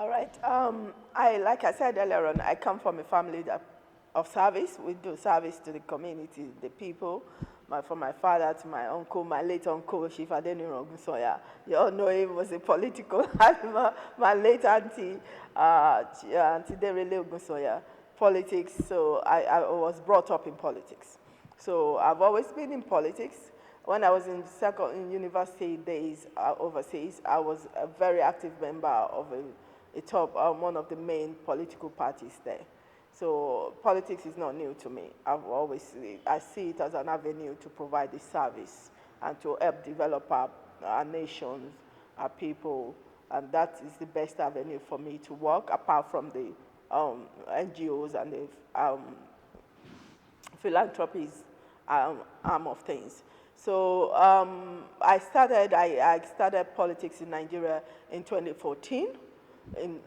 All right. Like I said earlier on, I come from a family of service. We do service to the community, the people. From my father to my uncle, my late uncle, Chief Abiodun Ogunsoya. You all know him was a political animal. My late auntie, Auntie Derele Ogunsoya, politics. So I was brought up in politics. So I've always been in politics. When I was in university days overseas, I was a very active member of one of the main political parties there. So politics is not new to me. I see it as an avenue to provide the service and to help develop our nations, our people, and that is the best avenue for me to work, apart from the NGOs and the philanthropies arm of things. So I started politics in Nigeria in 2014. When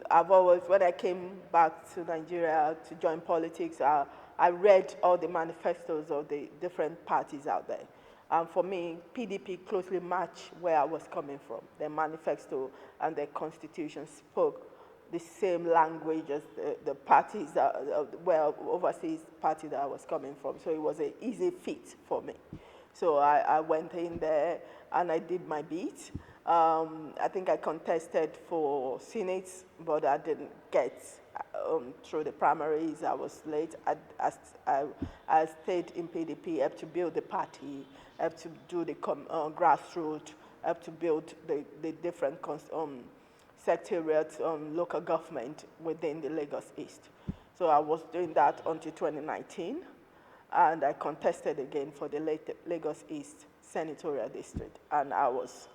I came back to Nigeria to join politics, I read all the manifestos of the different parties out there. And for me, PDP closely matched where I was coming from. Their manifesto and their constitution spoke the same language as the parties, overseas party that I was coming from. So it was an easy fit for me. So I went in there and I did my bit. I think I contested for Senate, but I didn't get through the primaries. I was late. I stayed in PDP, helped to build the party, helped to do the grassroots, helped to build the different secretariat local government within the Lagos East. So I was doing that until 2019, and I contested again for the Lagos East senatorial district, and I was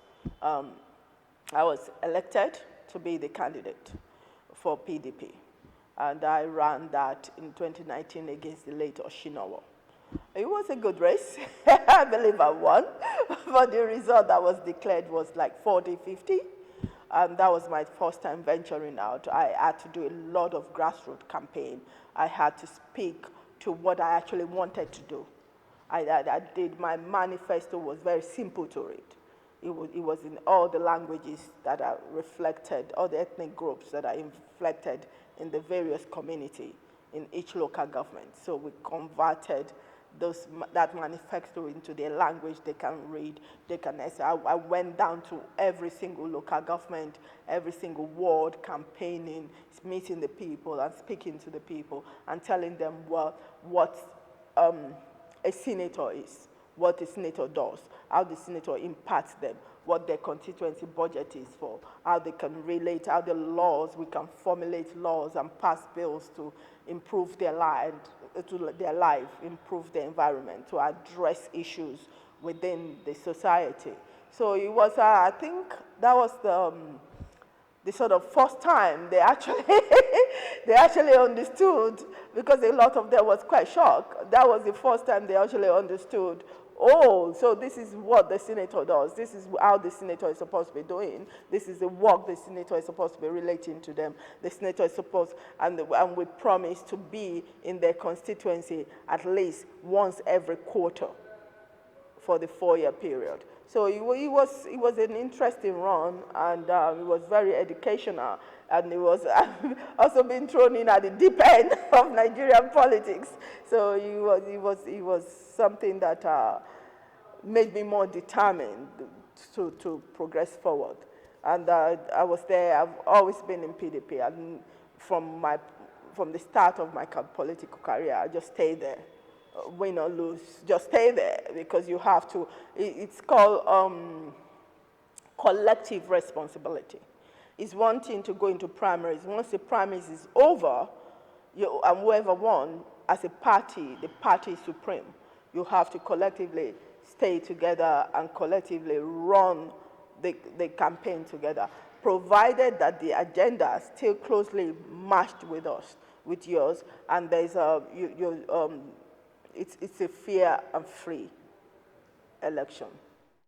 elected to be the candidate for PDP, and I ran that in 2019 against the late Oshinowo. It was a good race. I believe I won, but the result that was declared was like 40-50, and that was my first time venturing out. I had to do a lot of grassroots campaign. I had to speak to what I actually wanted to do. My manifesto was very simple to read. It was in all the languages that are reflected, all the ethnic groups that are reflected in the various community in each local government. So we converted that manifesto into their language they can read, they can essay. I went down to every single local government, every single ward, campaigning, meeting the people and speaking to the people and telling them what a senator is, what a senator does, how the senator impacts them, what their constituency budget is for, how they can relate, how the laws, we can formulate laws and pass bills to improve their life, improve the environment, to address issues within the society. So it was, I think that was the sort of first time they actually they actually understood, because a lot of them was quite shocked. That was the first time they actually understood, oh, so this is what the senator does. This is how the senator is supposed to be doing. This is the work the senator is supposed to be relating to them. The senator is supposed, and we promise to be in their constituency at least once every quarter for the 4-year period. So it was an interesting run, and it was very educational, and it was also being thrown in at the deep end of Nigerian politics. So it was something that made me more determined to progress forward. And I was there. I've always been in PDP, and from the start of my political career, I just stayed there. Win or lose, just stay there, because you have to. It's called collective responsibility. It's one thing to go into primaries. Once the primaries is over, and whoever won, as a party, the party is supreme. You have to collectively stay together and collectively run the campaign together, provided that the agenda is still closely matched with yours, and there's it's a fair and free election.